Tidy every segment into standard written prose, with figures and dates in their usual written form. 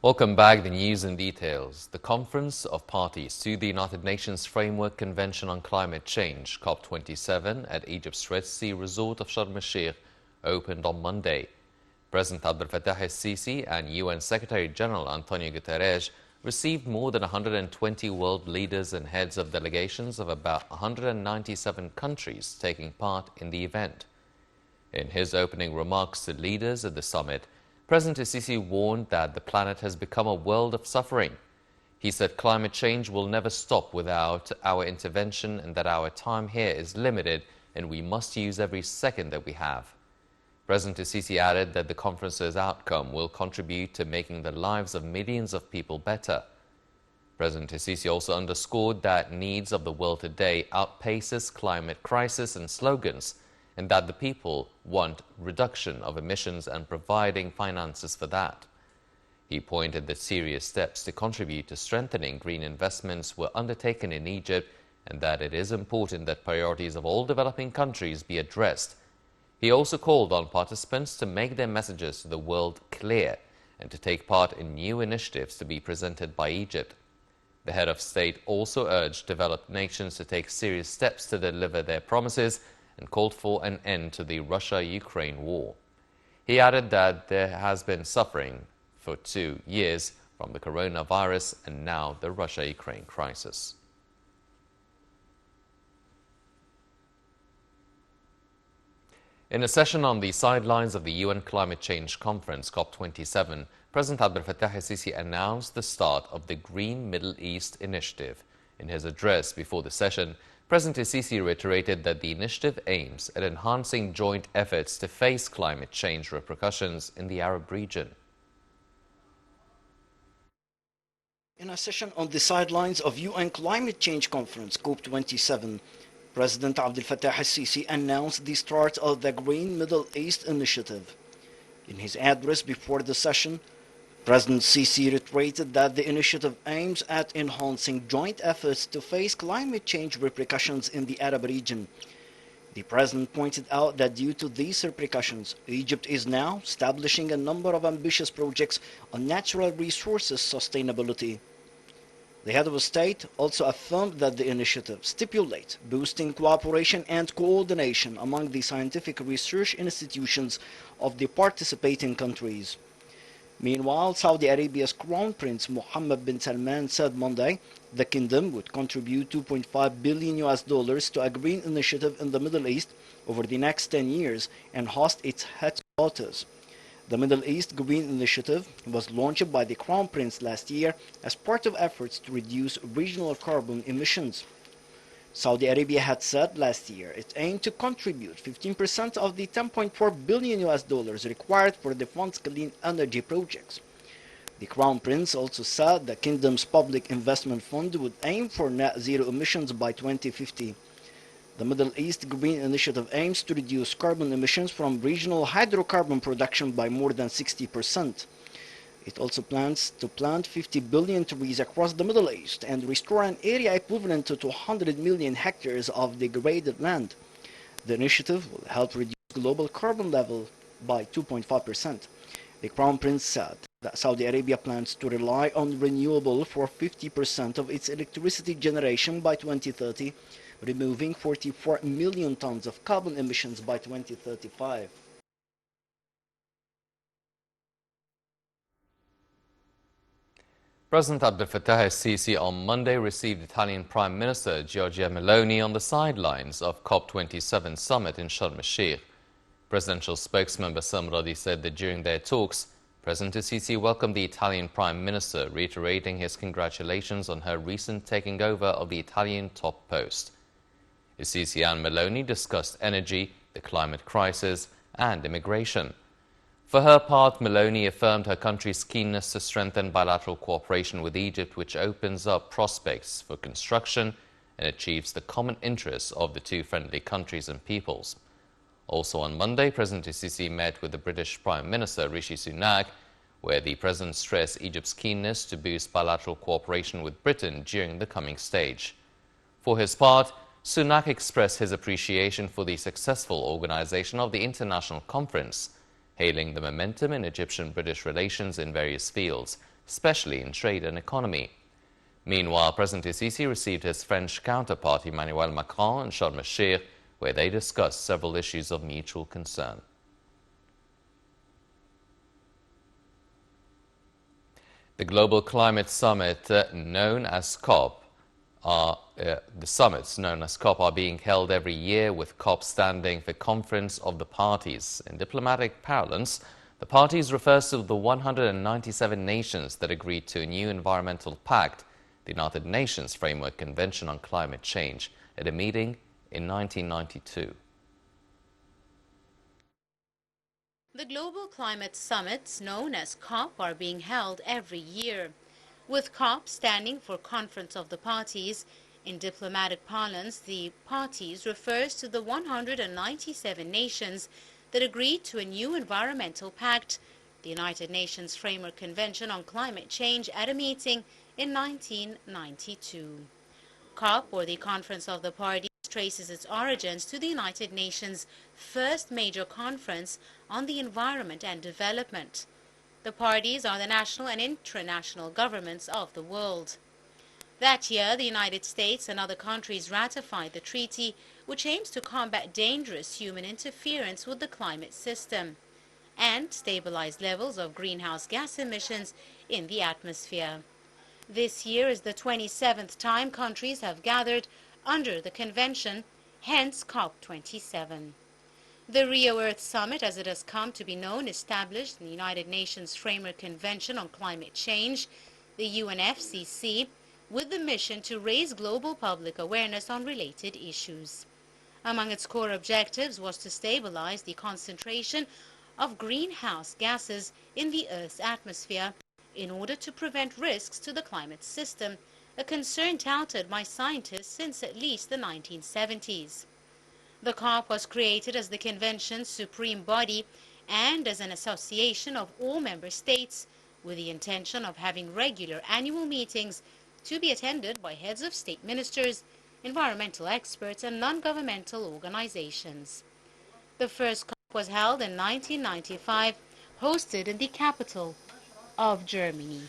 Welcome back. The news in details. The Conference of Parties to the United Nations Framework Convention on Climate Change, COP27, at Egypt's Red Sea resort of Sharm el-Sheikh opened on Monday. President Abdel Fattah el-Sisi and UN Secretary-General Antonio Guterres received more than 120 world leaders and heads of delegations of about 197 countries taking part in the event. In his opening remarks to leaders at the summit, President el-Sisi warned that the planet has become a world of suffering. He said climate change will never stop without our intervention and that our time here is limited and we must use every second that we have. President el-Sisi added that the conference's outcome will contribute to making the lives of millions of people better. President el-Sisi also underscored that needs of the world today outpaces climate crisis and slogans, and that the people want reduction of emissions and providing finances for that. He pointed that serious steps to contribute to strengthening green investments were undertaken in Egypt and that it is important that priorities of all developing countries be addressed. He also called on participants to make their messages to the world clear and to take part in new initiatives to be presented by Egypt. The head of state also urged developed nations to take serious steps to deliver their promises and called for an end to the Russia-Ukraine war. He added that there has been suffering for 2 years from the coronavirus and now the Russia-Ukraine crisis. In a session on the sidelines of the UN Climate Change Conference, COP27, President Abdel Fattah el-Sisi announced the start of the Green Middle East Initiative. In his address before the session, President el-Sisi reiterated that the initiative aims at enhancing joint efforts to face climate change repercussions in the Arab region. In a session on the sidelines of UN Climate Change Conference, COP27, President Abdel Fattah el-Sisi announced the start of the Green Middle East Initiative. In his address before the session, President Sisi reiterated that the initiative aims at enhancing joint efforts to face climate change repercussions in the Arab region. The president pointed out that due to these repercussions, Egypt is now establishing a number of ambitious projects on natural resources sustainability. The head of state also affirmed that the initiative stipulates boosting cooperation and coordination among the scientific research institutions of the participating countries. Meanwhile, Saudi Arabia's Crown Prince Mohammed bin Salman said Monday the kingdom would contribute $2.5 billion to a green initiative in the Middle East over the next 10 years and host its headquarters. The Middle East Green Initiative was launched by the Crown Prince last year as part of efforts to reduce regional carbon emissions. Saudi Arabia had said last year it aimed to contribute 15% of the $10.4 billion required for the fund's clean energy projects. The Crown Prince also said the kingdom's public investment fund would aim for net zero emissions by 2050. The Middle East Green Initiative aims to reduce carbon emissions from regional hydrocarbon production by more than 60%. It also plans to plant 50 billion trees across the Middle East and restore an area equivalent to 200 million hectares of degraded land. The initiative will help reduce global carbon level by 2.5%. The Crown Prince said that Saudi Arabia plans to rely on renewable for 50% of its electricity generation by 2030, removing 44 million tons of carbon emissions by 2035. President Abdel Fattah el-Sisi on Monday received Italian Prime Minister Giorgia Meloni on the sidelines of COP27 summit in Sharm el-Sheikh. Presidential spokesman Bassam Radi said that during their talks, President el-Sisi welcomed the Italian Prime Minister, reiterating his congratulations on her recent taking over of the Italian top post. El-Sisi and Meloni discussed energy, the climate crisis, and immigration. For her part, Meloni affirmed her country's keenness to strengthen bilateral cooperation with Egypt, which opens up prospects for construction and achieves the common interests of the two friendly countries and peoples. Also on Monday, President el-Sisi met with the British Prime Minister Rishi Sunak, where the president stressed Egypt's keenness to boost bilateral cooperation with Britain during the coming stage. For his part, Sunak expressed his appreciation for the successful organization of the international conference, hailing the momentum in Egyptian-British relations in various fields, especially in trade and economy. Meanwhile, President Sisi received his French counterpart Emmanuel Macron in Sharm el-Sheikh, where they discussed several issues of mutual concern. The Global Climate Summit, known as COP, the summits known as COP are being held every year, with COP standing for Conference of the Parties. In diplomatic parlance, the parties refers to the 197 nations that agreed to a new environmental pact, the United Nations Framework Convention on Climate Change, at a meeting in 1992. The global climate summits, known as COP, are being held every year, with COP standing for Conference of the Parties. In diplomatic parlance, the parties refers to the 197 nations that agreed to a new environmental pact, the United Nations Framework Convention on Climate Change, at a meeting in 1992. COP, or the Conference of the Parties, traces its origins to the United Nations' first major conference on the environment and development. The parties are the national and international governments of the world. That year, the United States and other countries ratified the treaty, which aims to combat dangerous human interference with the climate system and stabilize levels of greenhouse gas emissions in the atmosphere. This year is the 27th time countries have gathered under the convention, hence COP27. The Rio Earth Summit, as it has come to be known, established the United Nations Framework Convention on Climate Change, the UNFCCC, with the mission to raise global public awareness on related issues. Among its core objectives was to stabilize the concentration of greenhouse gases in the Earth's atmosphere in order to prevent risks to the climate system, a concern touted by scientists since at least the 1970s. The COP was created as the convention's supreme body and as an association of all member states, with the intention of having regular annual meetings to be attended by heads of state ministers, environmental experts, and non-governmental organizations. The first COP was held in 1995, hosted in the capital of Germany.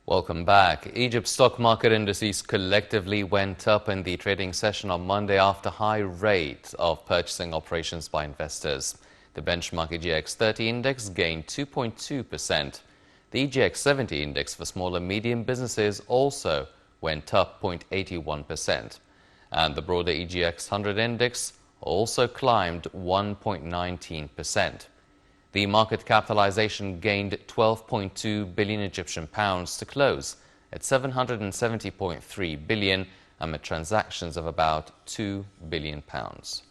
Welcome back. Egypt's stock market indices collectively went up in the trading session on Monday after high rate of purchasing operations by investors. The benchmark EGX30 index gained 2.2%. The EGX70 index for small and medium businesses also went up 0.81%. And the broader EGX100 index also climbed 1.19%. The market capitalization gained 12.2 billion Egyptian pounds to close at 770.3 billion amid transactions of about 2 billion pounds.